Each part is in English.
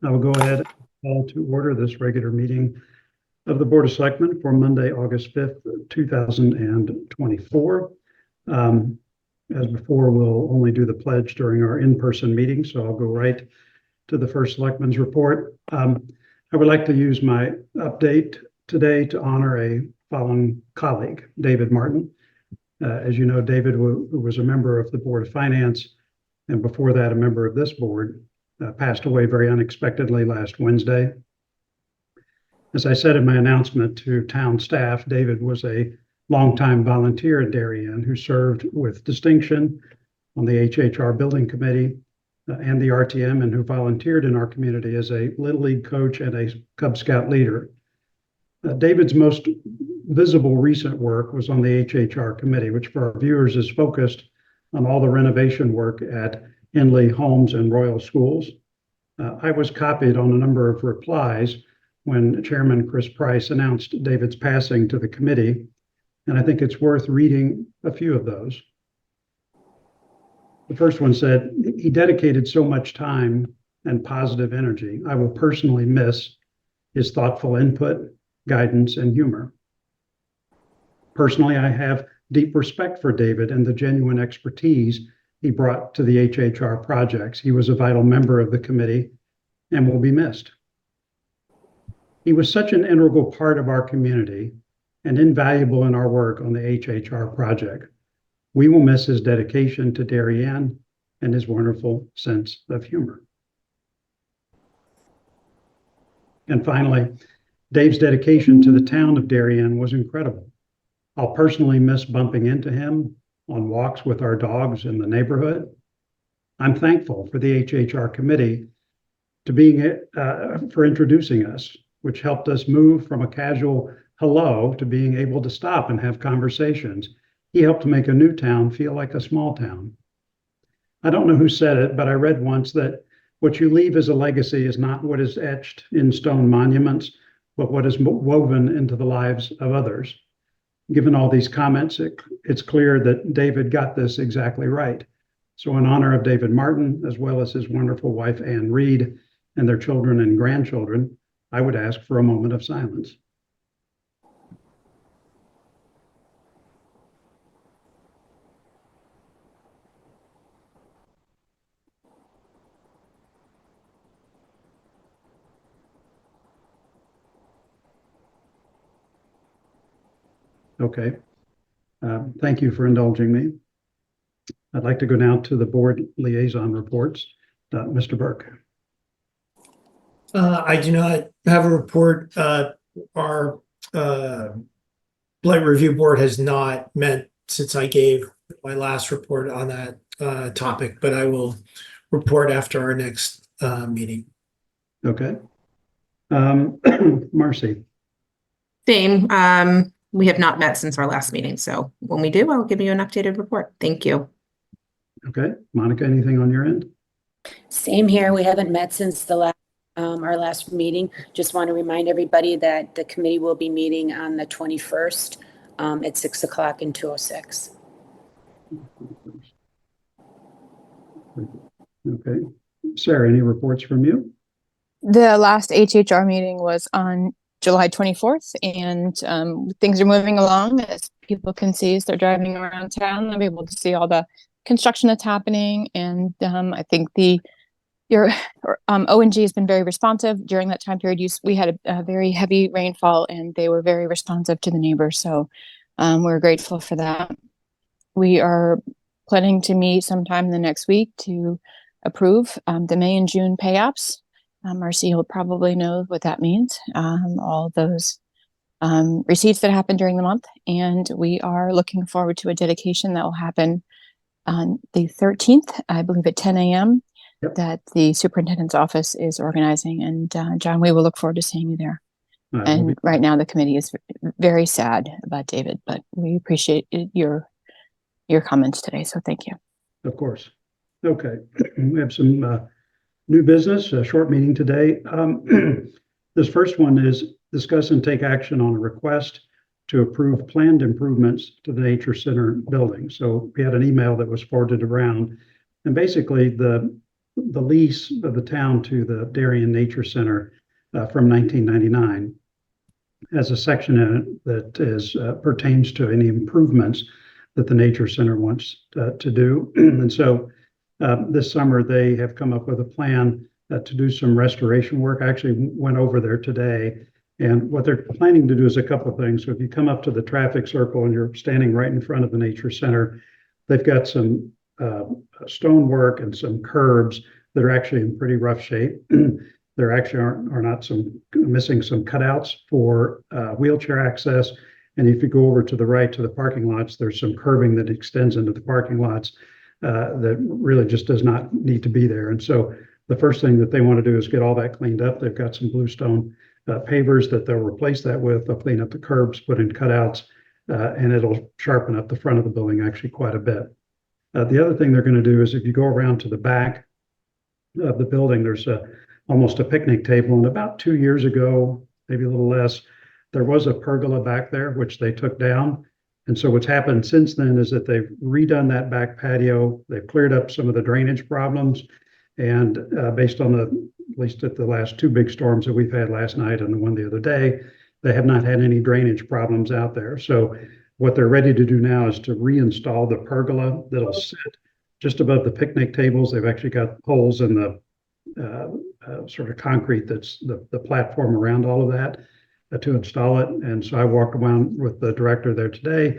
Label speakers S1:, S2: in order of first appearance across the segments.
S1: I will go ahead and call to order this regular meeting of the Board of Selectmen for Monday, August 5th, 2024. As before, we'll only do the pledge during our in-person meeting, so I'll go right to the first Selectmen's report. I would like to use my update today to honor a fallen colleague, David Martin. As you know, David, who was a member of the Board of Finance, and before that, a member of this board, passed away very unexpectedly last Wednesday. As I said in my announcement to town staff, David was a longtime volunteer at Darien who served with distinction on the HHR Building Committee and the RTM, and who volunteered in our community as a Little League coach and a Cub Scout leader. David's most visible recent work was on the HHR committee, which for our viewers is focused on all the renovation work at Henley Homes and Royal Schools. I was copied on a number of replies when Chairman Chris Price announced David's passing to the committee, and I think it's worth reading a few of those. The first one said, "He dedicated so much time and positive energy. I will personally miss his thoughtful input, guidance, and humor. Personally, I have deep respect for David and the genuine expertise he brought to the HHR projects. He was a vital member of the committee and will be missed. He was such an integral part of our community and invaluable in our work on the HHR project. We will miss his dedication to Darien and his wonderful sense of humor." And finally, Dave's dedication to the town of Darien was incredible. I'll personally miss bumping into him on walks with our dogs in the neighborhood. I'm thankful for the HHR committee for introducing us, which helped us move from a casual hello to being able to stop and have conversations. He helped make a new town feel like a small town. I don't know who said it, but I read once that what you leave as a legacy is not what is etched in stone monuments, but what is woven into the lives of others. Given all these comments, it's clear that David got this exactly right. So in honor of David Martin, as well as his wonderful wife, Ann Reed, and their children and grandchildren, I would ask for a moment of silence. Okay. Thank you for indulging me. I'd like to go now to the board liaison reports. Mr. Burke.
S2: I do not have a report. Our Blight Review Board has not met since I gave my last report on that topic, but I will report after our next meeting.
S1: Okay. Marcy.
S3: Same. We have not met since our last meeting, so when we do, I'll give you an updated report. Thank you.
S1: Okay. Monica, anything on your end?
S4: Same here. We haven't met since the our last meeting. Just want to remind everybody that the committee will be meeting on the 21st at 6 o'clock in 206.
S1: Okay. Sarah, any reports from you?
S5: The last HHR meeting was on July 24th, and things are moving along. As people can see as they're driving around town, they'll be able to see all the construction that's happening. And I think your ONG has been very responsive during that time period. We had a very heavy rainfall, and they were very responsive to the neighbors. So we're grateful for that. We are planning to meet sometime in the next week to approve the May and June pay apps. Marcy will probably know what that means, all those receipts that happened during the month. And we are looking forward to a dedication that will happen on the 13th, I believe at 10 a.m. Yep. That the superintendent's office is organizing. And John, we will look forward to seeing you there. And right now the committee is very sad about David, but we appreciate your comments today. So thank you.
S1: Of course. Okay. We have some new business, a short meeting today. This first one is discuss and take action on a request to approve planned improvements to the Nature Center building. So we had an email that was forwarded around, and basically the the lease of the town to the Darien Nature Center from 1999 has a section in it that is pertains to any improvements that the Nature Center wants to do. And so this summer, they have come up with a plan to do some restoration work. I actually went over there today, and what they're planning to do is a couple of things. So if you come up to the traffic circle and you're standing right in front of the Nature Center, they've got some stonework and some curbs that are actually in pretty rough shape. There actually are not some missing some cutouts for wheelchair access. And if you go over to the right to the parking lots, there's some curbing that extends into the parking lots that really just does not need to be there. And so the first thing that they want to do is get all that cleaned up. They've got some bluestone pavers that they'll replace that with. They'll clean up the curbs, put in cutouts, and it'll sharpen up the front of the building actually quite a bit. The other thing they're going to do is if you go around to the back of the building, there's almost a picnic table. And about 2 years ago, maybe a little less, there was a pergola back there, which they took down. And so what's happened since then is that they've redone that back patio. They've cleared up some of the drainage problems. And based on at least at the last two big storms that we've had last night and the one the other day, they have not had any drainage problems out there. So what they're ready to do now is to reinstall the pergola that'll sit just above the picnic tables. They've actually got holes in the sort of concrete that's the platform around all of that to install it. And so I walked around with the director there today,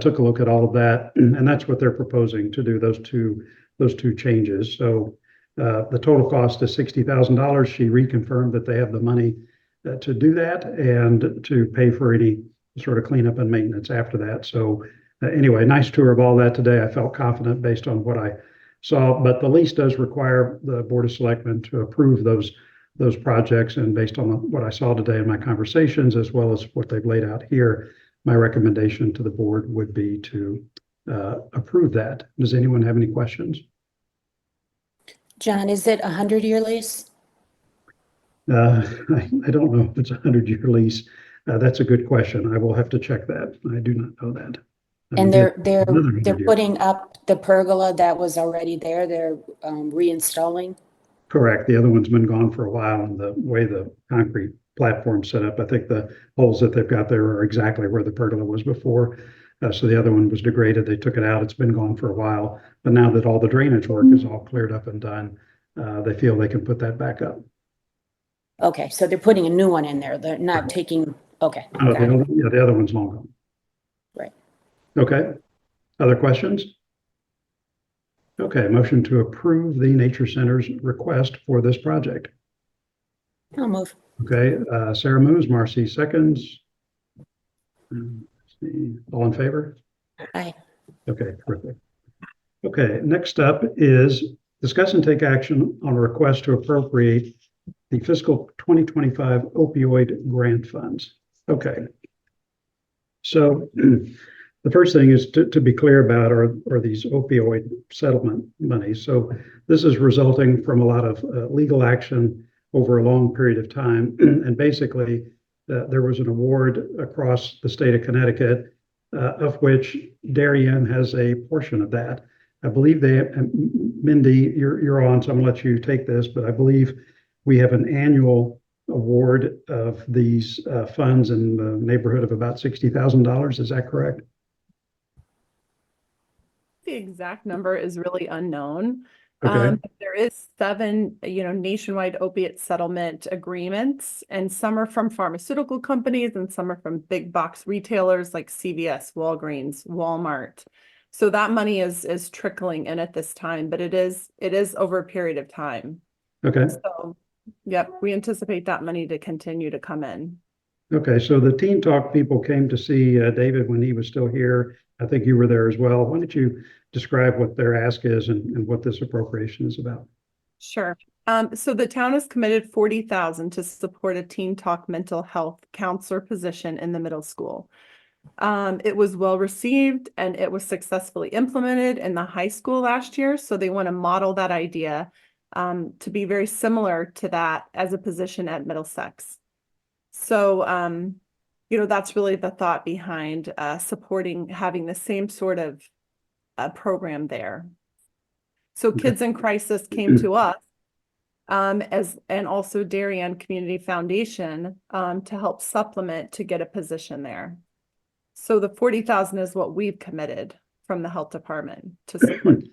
S1: took a look at all of that, and that's what they're proposing to do, those two changes. So the total cost is $60,000. She reconfirmed that they have the money to do that and to pay for any sort of cleanup and maintenance after that. So anyway, nice tour of all that today. I felt confident based on what I saw, but the lease does require the Board of Selectmen to approve those projects. And based on what I saw today in my conversations, as well as what they've laid out here, my recommendation to the board would be to approve that. Does anyone have any questions?
S4: John, is it a 100-year lease?
S1: I don't know if it's a 100-year lease. That's a good question. I will have to check that. I do not know that.
S4: And they're
S1: Another 100 years.
S4: putting up the pergola that was already there. They're reinstalling.
S1: Correct. The other one's been gone for a while, and the way the concrete platform's set up, I think the holes that they've got there are exactly where the pergola was before. So the other one was degraded. They took it out. It's been gone for a while. But now that all the drainage work is all cleared up and done, they feel they can put that back up.
S4: Okay, so they're putting a new one in there. They're not taking, okay.
S1: Oh,
S4: got it.
S1: yeah, the other one's long gone.
S4: Right.
S1: Okay. Other questions? Okay, motion to approve the Nature Center's request for this project.
S4: I'll move.
S1: Okay, Sarah moves, Marcy seconds. All in favor?
S4: Aye.
S1: Okay, terrific. Okay, next up is discuss and take action on a request to appropriate the fiscal 2025 opioid grant funds. Okay. So the first thing is to be clear about are these opioid settlement monies. So this is resulting from a lot of legal action over a long period of time. And basically, there was an award across the state of Connecticut, of which Darien has a portion of that. I believe Mindy, you're on, so I'm gonna let you take this, but I believe we have an annual award of these funds in the neighborhood of about $60,000. Is that correct?
S6: The exact number is really unknown.
S1: Okay.
S6: There is 7, nationwide opiate settlement agreements, and some are from pharmaceutical companies and some are from big box retailers like CVS, Walgreens, Walmart. So that money is trickling in at this time, but it is over a period of time.
S1: Okay.
S6: So, yep, we anticipate that money to continue to come in.
S1: Okay, so the Teen Talk people came to see David when he was still here. I think you were there as well. Why don't you describe what their ask is and what this appropriation is about?
S6: Sure. So the town has committed $40,000 to support a Teen Talk mental health counselor position in the middle school. It was well received and it was successfully implemented in the high school last year. So they want to model that idea to be very similar to that as a position at Middlesex. So, that's really the thought behind supporting having the same sort of program there. So
S1: Okay.
S6: Kids in Crisis came to us and also Darien Community Foundation to help supplement to get a position there. So the 40,000 is what we've committed from the health department to support.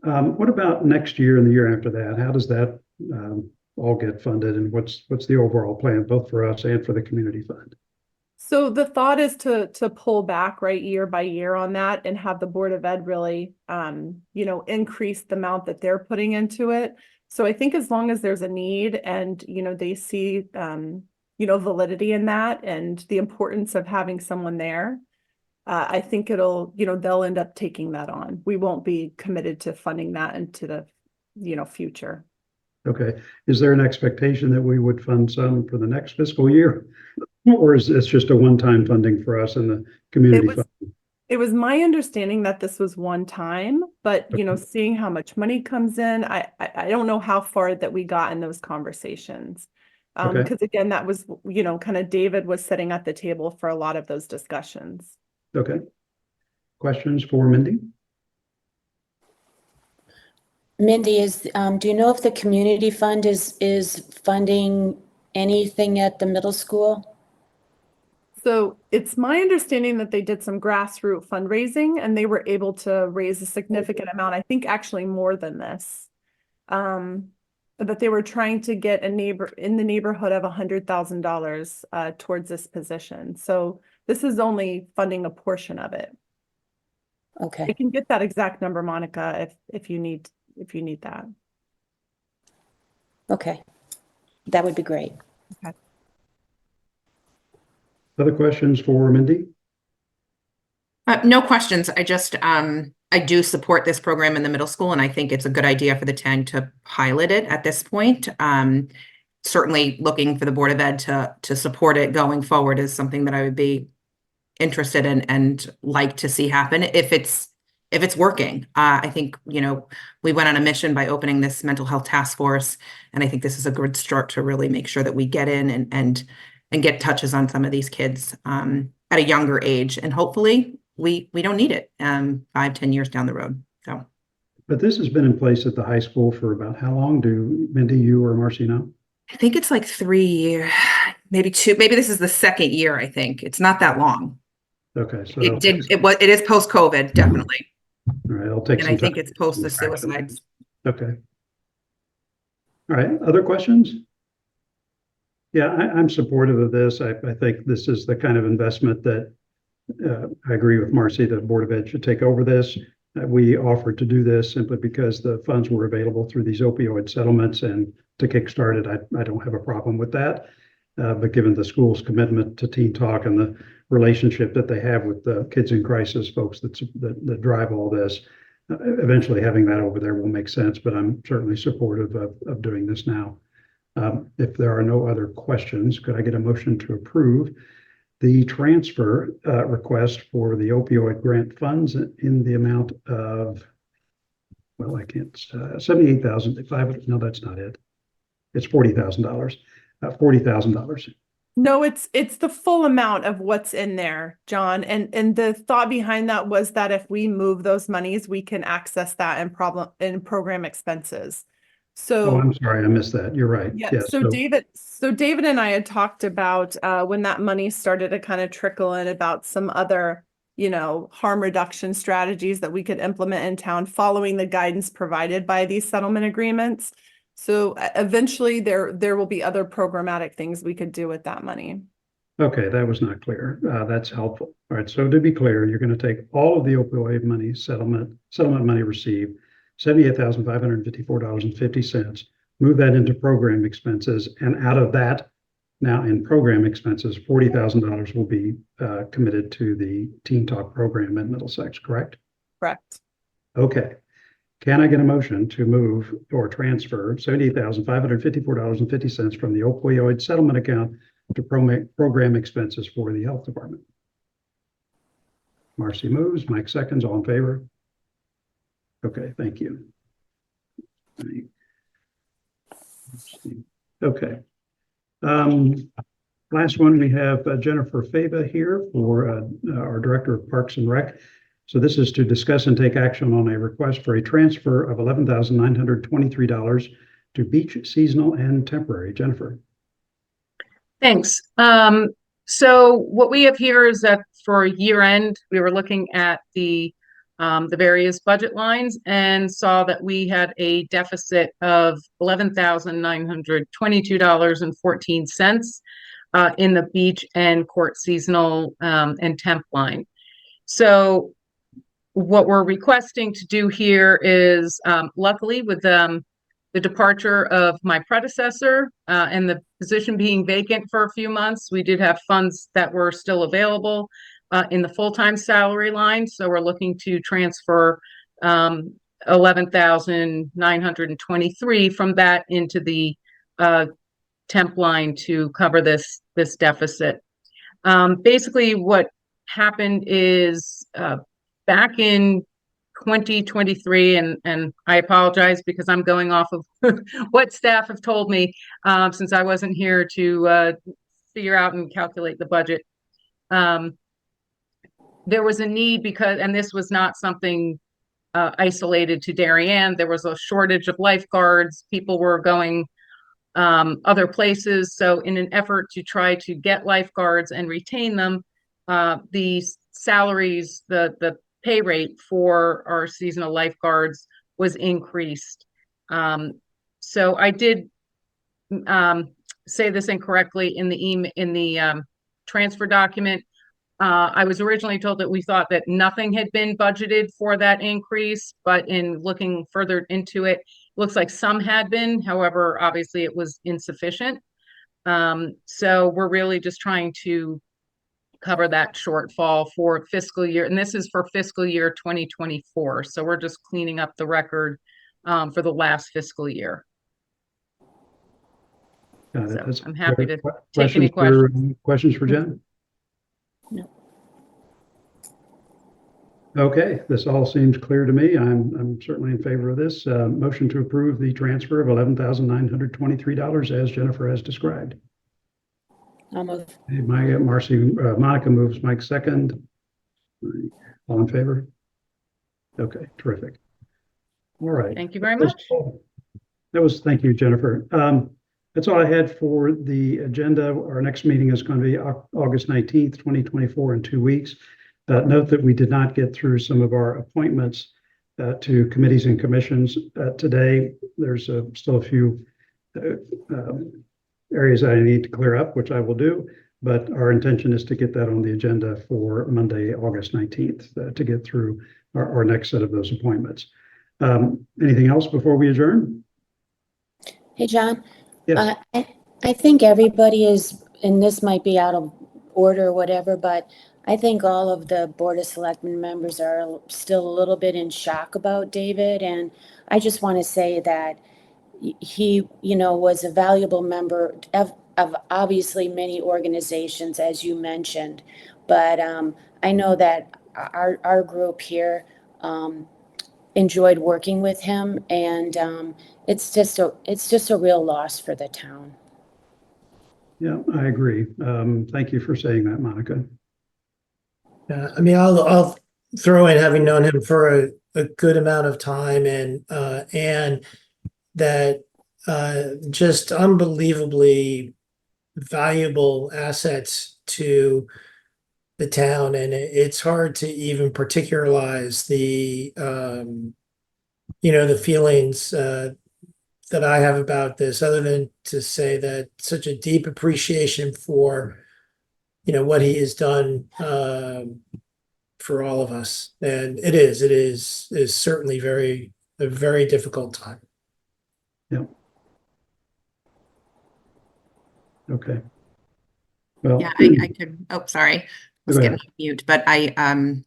S1: What about next year and the year after that? How does that all get funded, and what's the overall plan, both for us and for the community fund?
S6: So the thought is to pull back right year by year on that and have the Board of Ed really, increase the amount that they're putting into it. So I think as long as there's a need and, they see, validity in that and the importance of having someone there, I think they'll end up taking that on. We won't be committed to funding that into the, future.
S1: Okay. Is there an expectation that we would fund some for the next fiscal year? Or is this just a one-time funding for us in the community fund?
S6: It was my understanding that this was one time, but seeing how much money comes in, I don't know how far that we got in those conversations.
S1: Okay.
S6: Because again, that was, kind of David was sitting at the table for a lot of those discussions.
S1: Okay. Questions for Mindy?
S4: Mindy, do you know if the community fund is funding anything at the middle school?
S6: So it's my understanding that they did some grassroots fundraising and they were able to raise a significant amount. I think actually more than this. But they were trying to get in the neighborhood of $100,000 towards this position. So this is only funding a portion of it.
S4: Okay.
S6: I can get that exact number, Monica, if you need that.
S4: Okay. That would be great.
S6: Okay.
S1: Other questions for Mindy?
S3: No questions. I just, I do support this program in the middle school, and I think it's a good idea for the town to pilot it at this point. Certainly looking for the Board of Ed to support it going forward is something that I would be interested in and like to see happen if it's working. I think, we went on a mission by opening this mental health task force, and I think this is a good start to really make sure that we get in and get touches on some of these kids at a younger age, and hopefully we don't need it 5-10 years down the road. So,
S1: But this has been in place at the high school for about how long? Do Mindy, you or Marcy know?
S3: I think it's like 3 years, maybe 2. Maybe this is the second year. I think it's not that long.
S1: Okay, so
S3: It is post-COVID, definitely.
S1: all right, I'll take
S3: And
S1: some
S3: I think
S1: time.
S3: it's post the suicides.
S1: Okay. All right, other questions? Yeah, I'm supportive of this. I think this is the kind of investment that I agree with Marcy, the Board of Ed should take over this. We offered to do this simply because the funds were available through these opioid settlements, and to kickstart it, I don't have a problem with that. But given the school's commitment to Teen Talk and the relationship that they have with the Kids in Crisis folks that drive all this, eventually having that over there will make sense, but I'm certainly supportive of doing this now. If there are no other questions, could I get a motion to approve the transfer request for the opioid grant funds in the amount of, well, I can't, $78,500. No, that's not it. It's $40,000. $40,000.
S6: No, it's the full amount of what's in there, John. And the thought behind that was that if we move those monies, we can access that in program expenses. So
S1: Oh, I'm sorry, I missed that. You're right.
S6: yeah,
S1: Yes.
S6: so David and I had talked about when that money started to kind of trickle in about some other, harm reduction strategies that we could implement in town following the guidance provided by these settlement agreements. So eventually there will be other programmatic things we could do with that money.
S1: Okay, that was not clear. That's helpful. All right, so to be clear, you're going to take all of the opioid money, settlement money received, $78,554.50, move that into program expenses, and out of that, now in program expenses, $40,000 will be committed to the Teen Talk program at Middlesex, correct?
S6: Correct.
S1: Okay. Can I get a motion to move or transfer $78,554.50 from the opioid settlement account to program expenses for the health department? Marcy moves, Mike seconds, all in favor? Okay, thank you. Okay. Last one, we have Jennifer Fava here for our Director of Parks and Rec. So this is to discuss and take action on a request for a transfer of $11,923 to beach seasonal and temporary. Jennifer.
S7: Thanks. So what we have here is that for year end, we were looking at the various budget lines and saw that we had a deficit of $11,922.14 in the beach and court seasonal and temp line. So what we're requesting to do here is, luckily with the departure of my predecessor and the position being vacant for a few months, we did have funds that were still available in the full-time salary line. So we're looking to transfer 11,923 from that into the temp line to cover this deficit. Basically, what happened is back in 2023, and I apologize because I'm going off of what staff have told me since I wasn't here to figure out and calculate the budget. There was a need because, and this was not something isolated to Darien, there was a shortage of lifeguards. People were going other places. So in an effort to try to get lifeguards and retain them, the salaries, the pay rate for our seasonal lifeguards was increased. So I did say this incorrectly in the transfer document. I was originally told that we thought that nothing had been budgeted for that increase, but in looking further into it, looks like some had been. However, obviously it was insufficient. So we're really just trying to cover that shortfall for fiscal year, and this is for fiscal year 2024. So we're just cleaning up the record for the last fiscal year.
S1: Got it.
S7: So I'm happy to take any
S1: questions for Jen?
S4: No.
S1: Okay, this all seems clear to me. I'm certainly in favor of this. Motion to approve the transfer of $11,923 as Jennifer has described.
S4: I'll move.
S1: Hey, Monica moves, Mike second. All in favor? Okay, terrific. All right.
S7: Thank you very much.
S1: Thank you, Jennifer. That's all I had for the agenda. Our next meeting is going to be August 19th, 2024, in 2 weeks. Note that we did not get through some of our appointments to committees and commissions today. There's still a few areas I need to clear up, which I will do, but our intention is to get that on the agenda for Monday, August 19th, to get through our next set of those appointments. Anything else before we adjourn?
S4: Hey, John.
S1: Yes.
S4: I think everybody is, and this might be out of order or whatever, but I think all of the Board of Selectmen members are still a little bit in shock about David. And I just want to say that he, was a valuable member of obviously many organizations, as you mentioned. But I know that our group here enjoyed working with him, and it's just a real loss for the town.
S1: Yeah, I agree. Thank you for saying that, Monica.
S2: I mean, I'll throw in, having known him for a good amount of time, and that just unbelievably valuable assets to the town, and it's hard to even particularize the the feelings that I have about this, other than to say that such a deep appreciation for what he has done for all of us. And it is certainly a very difficult time.
S1: Yeah. Okay. Well,
S3: Yeah, I could, sorry, I was
S1: Go
S3: getting
S1: ahead.
S3: off mute, but I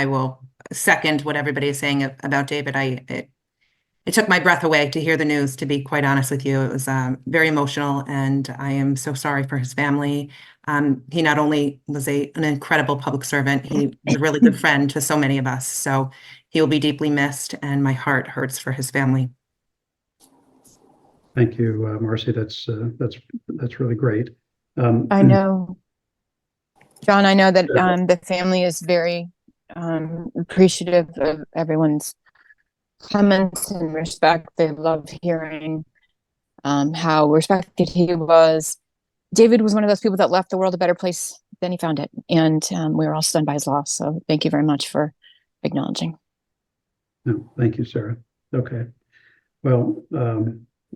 S3: will second what everybody is saying about David. It took my breath away to hear the news, to be quite honest with you. It was very emotional, and I am so sorry for his family. He not only was an incredible public servant, he was a really good friend to so many of us. So he will be deeply missed, and my heart hurts for his family.
S1: Thank you, Marcy. That's really great.
S5: I know, John, I know that the family is very appreciative of everyone's comments and respect. They love hearing how respected he was. David was one of those people that left the world a better place than he found it. And we were all stunned by his loss. So thank you very much for acknowledging.
S1: No, thank you, Sarah. Okay. Well,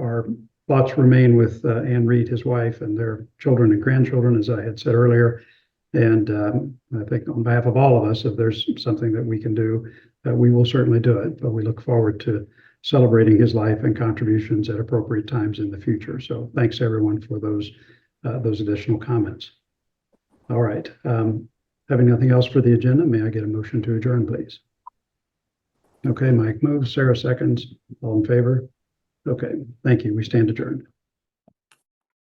S1: our thoughts remain with Ann Reed, his wife, and their children and grandchildren, as I had said earlier. And I think on behalf of all of us, if there's something that we can do, we will certainly do it. But we look forward to celebrating his life and contributions at appropriate times in the future. So thanks everyone for those additional comments. All right. Having nothing else for the agenda, may I get a motion to adjourn, please? Okay, Mike moves, Sarah seconds. All in favor? Okay, thank you. We stand adjourned.